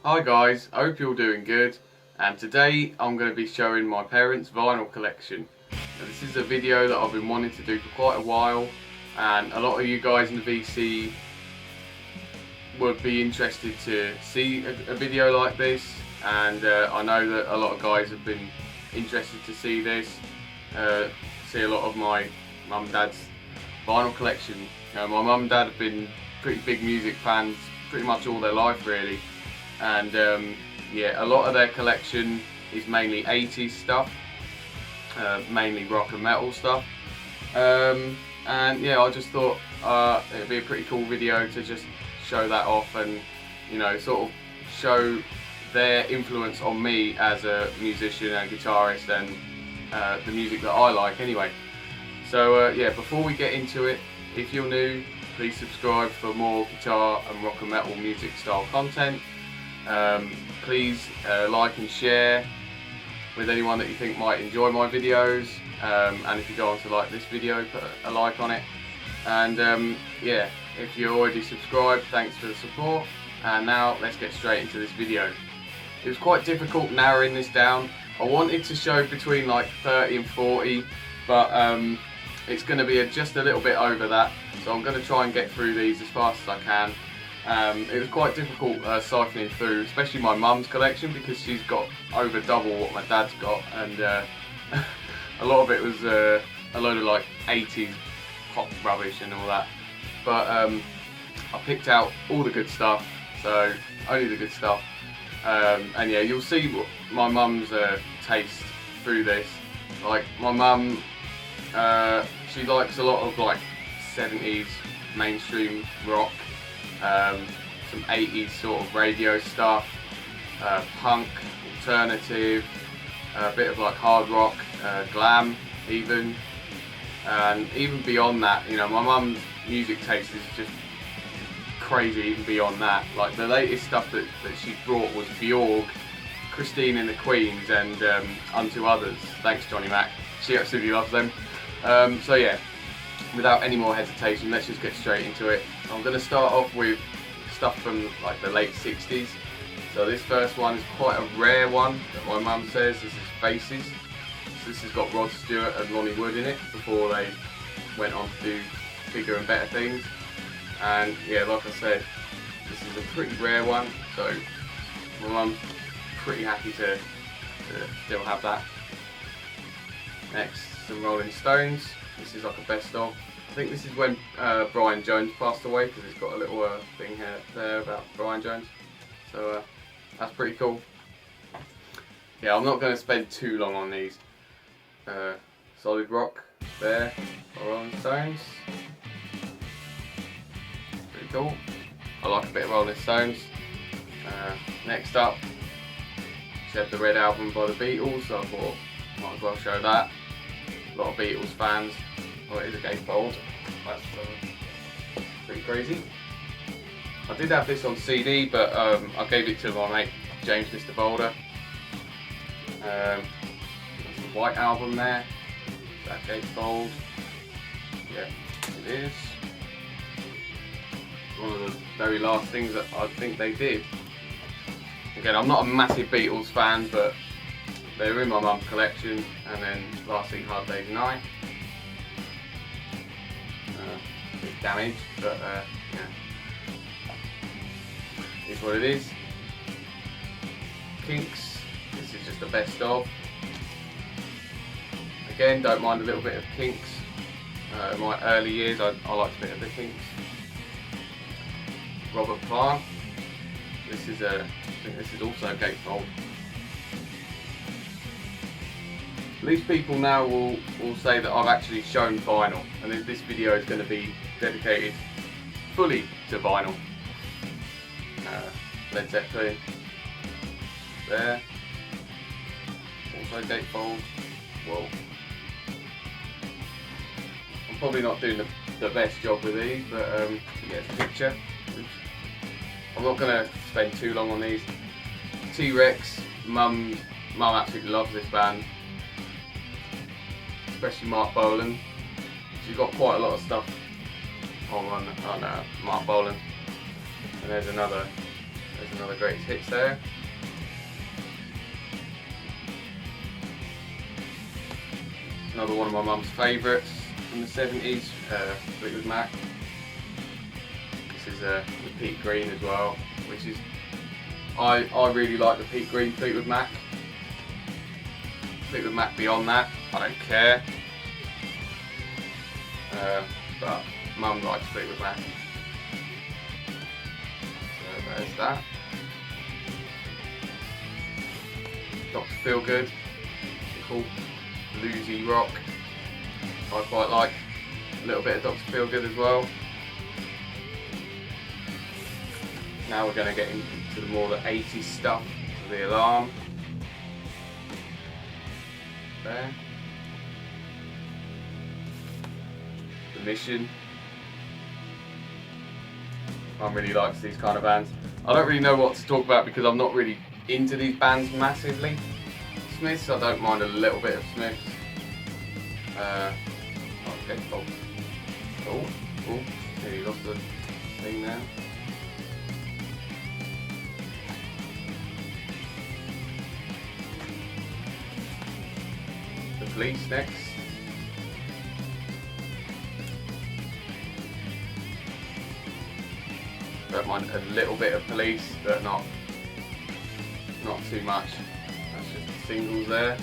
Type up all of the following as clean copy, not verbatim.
Hi guys, I hope you're all doing good, and today I'm going to be showing my parents' vinyl collection. Now, this is a video that I've been wanting to do for quite a while, and a lot of you guys in the VC would be interested to see a video like this, and I know that a lot of guys have been interested to see this, see a lot of my mum and dad's vinyl collection. My mum and dad have been pretty big music fans pretty much all their life really. And yeah, a lot of their collection is mainly 80s stuff, mainly rock and metal stuff. And yeah, I just thought it'd be a pretty cool video to just show that off and, you know, sort of show their influence on me as a musician and guitarist and the music that I like anyway. So yeah, before we get into it, if you're new, please subscribe for more guitar and rock and metal music style content. Please like and share with anyone that you think might enjoy my videos, and if you go on to like this video, put a like on it. And yeah, if you're already subscribed, thanks for the support. And now let's get straight into this video. It was quite difficult narrowing this down. I wanted to show between like 30 and 40, but it's going to be just a little bit over that, so I'm going to try and get through these as fast as I can. It was quite difficult siphoning through, especially my mum's collection, because she's got over double what my dad's got, and a lot of it was a load of like 80s pop rubbish and all that. But I picked out all the good stuff, so only the good stuff. And yeah, you'll see my mum's taste through this. Like my mum, she likes a lot of like 70s mainstream rock. Some 80s sort of radio stuff, punk, alternative, a bit of like hard rock, glam even, and even beyond that, you know, my mum's music taste is just crazy even beyond that. Like the latest stuff that she brought was Bjorg, Christine and the Queens, and Unto Others. Thanks Johnny Mac, she absolutely loves them. So yeah, without any more hesitation, let's just get straight into it. I'm going to start off with stuff from like the late 60s. So this first one is quite a rare one that my mum says. This is Faces. So this has got Rod Stewart and Lonnie Wood in it before they went on to do bigger and better things. And yeah, like I said, this is a pretty rare one, so my mum's pretty happy to still have that. Next, some Rolling Stones. This is like a best of. I think this is when Brian Jones passed away, because it's got a little thing here there about Brian Jones. So that's pretty cool. Yeah, I'm not going to spend too long on these. Solid Rock there, Rolling Stones. Pretty cool. I like a bit of Rolling Stones. Next up, she had the Red Album by the Beatles, so I thought might as well show that. A lot of Beatles fans. Oh, it is a gatefold. That's pretty crazy. I did have this on CD, but I gave it to my mate James Mr. Boulder. There's a White Album there. That gatefold. Yeah, it is. One of the very last things that I think they did. Again, I'm not a massive Beatles fan, but they were in my mum's collection. And then lastly, Hard Day's Night. Bit damaged, but yeah, is what it is. Kinks, this is just the best of. Again, don't mind a little bit of Kinks. In my early years, I liked a bit of the Kinks. Robert Plant, this is I think this is also a gatefold. At least people now will say that I've actually shown vinyl, and this video is going to be dedicated fully to vinyl. Led Zeppelin there, also gatefold. Whoa. I'm probably not doing the best job with these, but yeah, it's a picture. Oops. I'm not going to spend too long on these. T-Rex, Mum absolutely loves this band. Especially Mark Bolan. She's got quite a lot of stuff on Mark Bolan. And there's Another greatest hits there. Another one of my mum's favourites from the 70s, Fleetwood Mac. This is the peat green as well, which is, I really like the peat green Fleetwood Mac. Fleetwood Mac beyond that, I don't care. But Mum likes Fleetwood Mac. So there's that. Dr. Feelgood, cool bluesy rock. I quite like a little bit of Dr. Feelgood as well. Now we're going to get into the more the 80s stuff. The Alarm. There. The Mission. Mum really likes these kind of bands. I don't really know what to talk about because I'm not really into these bands massively. Smiths, I don't mind a little bit of Smiths. Okay, oh, nearly lost the thing now. The Police next. Don't mind a little bit of Police, but not too much. That's just the singles there.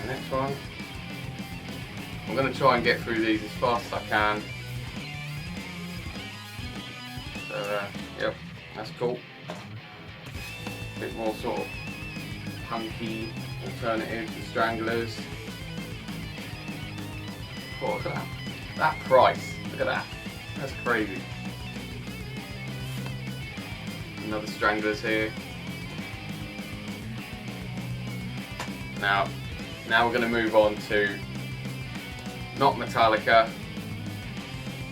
Next one. I'm going to try and get through these as fast as I can. So, yep, that's cool. A bit more sort of punky, alternative to Stranglers. Oh, look at that. That price. Look at that. That's crazy. Another Stranglers here. Now we're going to move on to not Metallica.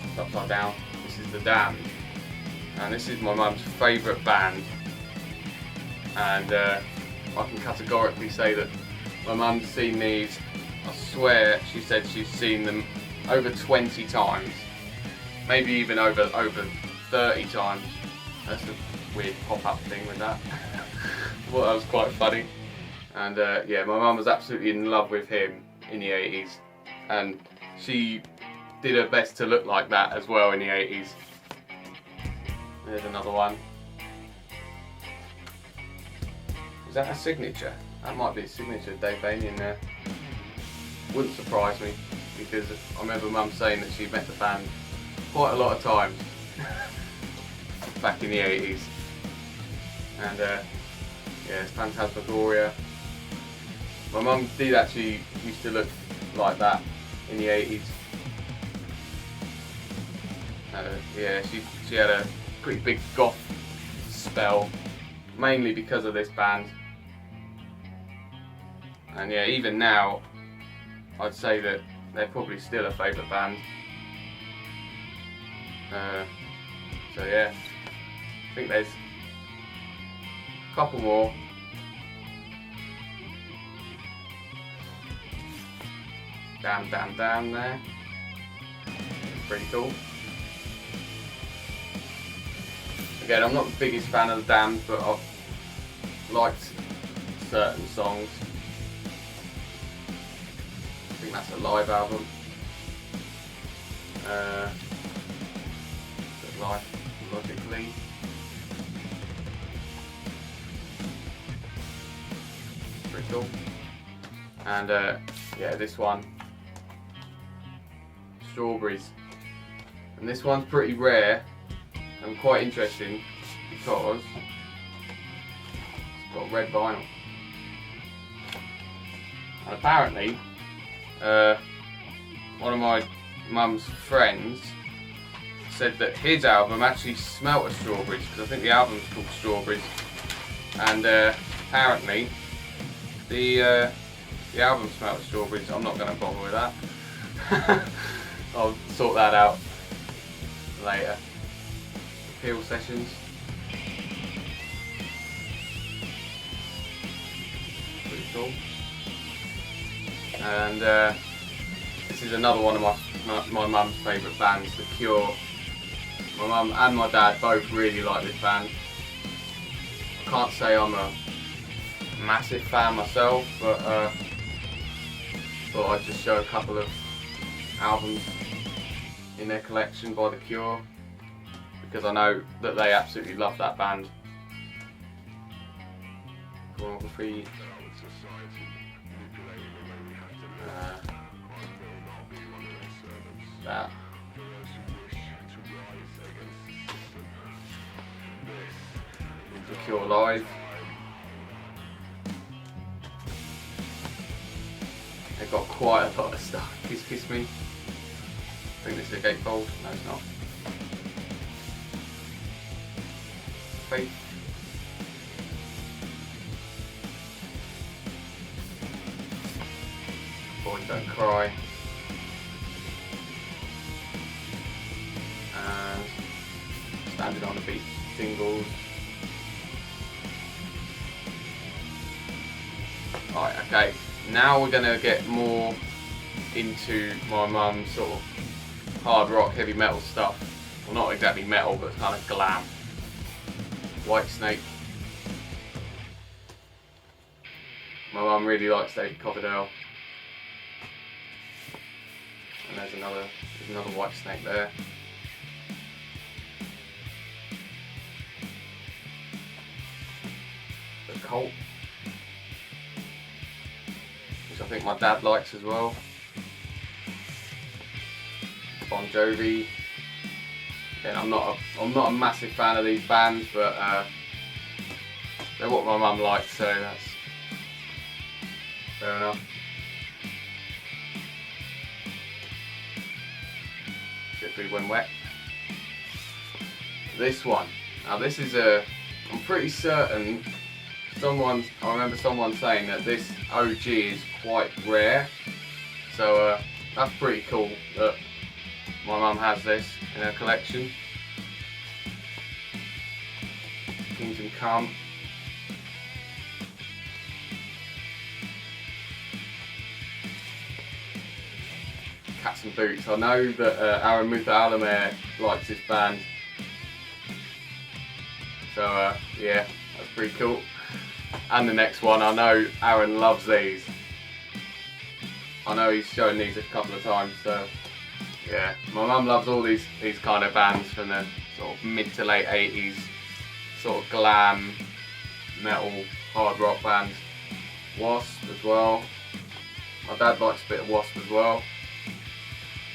It's upside down. This is The Damned, and this is my mum's favourite band. And I can categorically say that my mum's seen these. I swear she said she's seen them over 20 times, maybe even over 30 times. That's a weird pop-up thing with that. Well, that was quite funny. And yeah, my mum was absolutely in love with him in the 80s, and she did her best to look like that as well in the 80s. There's another one. Is that a signature? That might be a signature Dave Bain in there. Wouldn't surprise me, because I remember Mum saying that she met the band quite a lot of times back in the 80s. And yeah, it's Phantasmagoria. My mum did actually used to look like that in the 80s. Yeah, she had a pretty big goth spell, mainly because of this band. And yeah, even now, I'd say that they're probably still a favourite band. So yeah, I think there's a couple more. Damn there. Pretty cool. Again, I'm not the biggest fan of the Damned, but I've liked certain songs. I think that's a live album. Life, logically. Pretty cool. And yeah, this one. Strawberries. And this one's pretty rare and quite interesting because it's got red vinyl. And apparently, one of my mum's friends said that his album actually smelt of strawberries, because I think the album's called Strawberries. And apparently, the album smelt of strawberries. I'm not going to bother with that. I'll sort that out later. Peel sessions. Pretty cool. And this is another one of my mum's favourite bands, The Cure. My mum and my dad both really like this band. I can't say I'm a massive fan myself, but thought I'd just show a couple of albums in their collection by The Cure, because I know that they absolutely love that band. Pornography. That. The Cure Live. They've got quite a lot of stuff. Kiss Me. I think this is a gatefold. No, it's not. Faith. Boys Don't Cry. And Standing on the Beat singles. Right, okay. Now we're gonna get more into my mum's sort of hard rock, heavy metal stuff. Well, not exactly metal, but kind of glam. Whitesnake. My mum really likes David Coverdale. And there's another Whitesnake there. The Cult, which I think my dad likes as well. Bon Jovi. Again, I'm not a massive fan of these bands, but they're what my mum likes, so that's fair enough. Slippery When Wet. This one. Now this is I'm pretty certain I remember someone saying that this OG is quite rare, so that's pretty cool that my mum has this in her collection. Kingdom Come. Cats and Boots. I know that Aaron Mutha likes this band, so yeah, that's pretty cool. And the next one, I know Aaron loves these. I know he's shown these a couple of times, so yeah. My mum loves all these kind of bands from the sort of mid to late 80s, sort of glam, metal, hard rock bands. Wasp as well. My dad likes a bit of Wasp as well.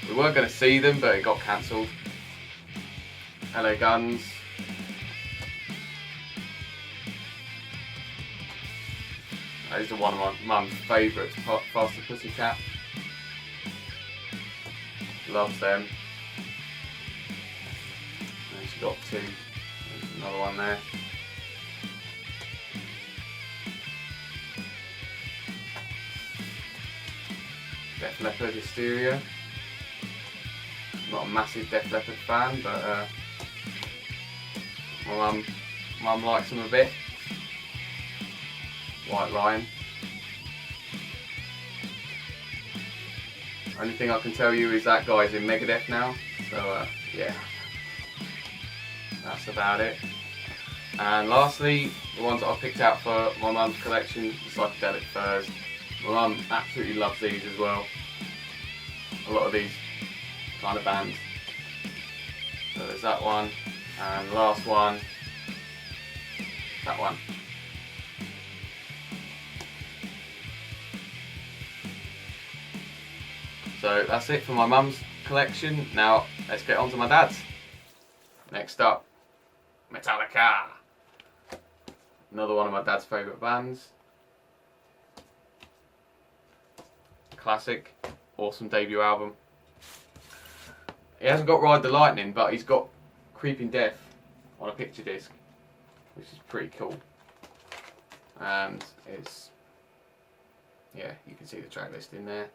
We weren't going to see them, but it got cancelled. LA Guns. These are one of my mum's favourites, Faster Pussycat. Loves them. And she's got two. There's another one there. Def Leppard, Hysteria. Not a massive Def Leppard fan, but my mum likes them a bit. White Lion. Only thing I can tell you is that guy's in Megadeth now, so yeah, that's about it. And lastly, the ones that I picked out for my mum's collection, the Psychedelic Furs. My mum absolutely loves these as well. A lot of these kind of bands. So there's that one, and the last one, that one. So that's it for my mum's collection. Now let's get on to my dad's. Next up, Metallica. Another one of my dad's favourite bands. Classic, awesome debut album. He hasn't got Ride the Lightning, but he's got Creeping Death on a picture disc, which is pretty cool. And it's, yeah, you can see the track list in there.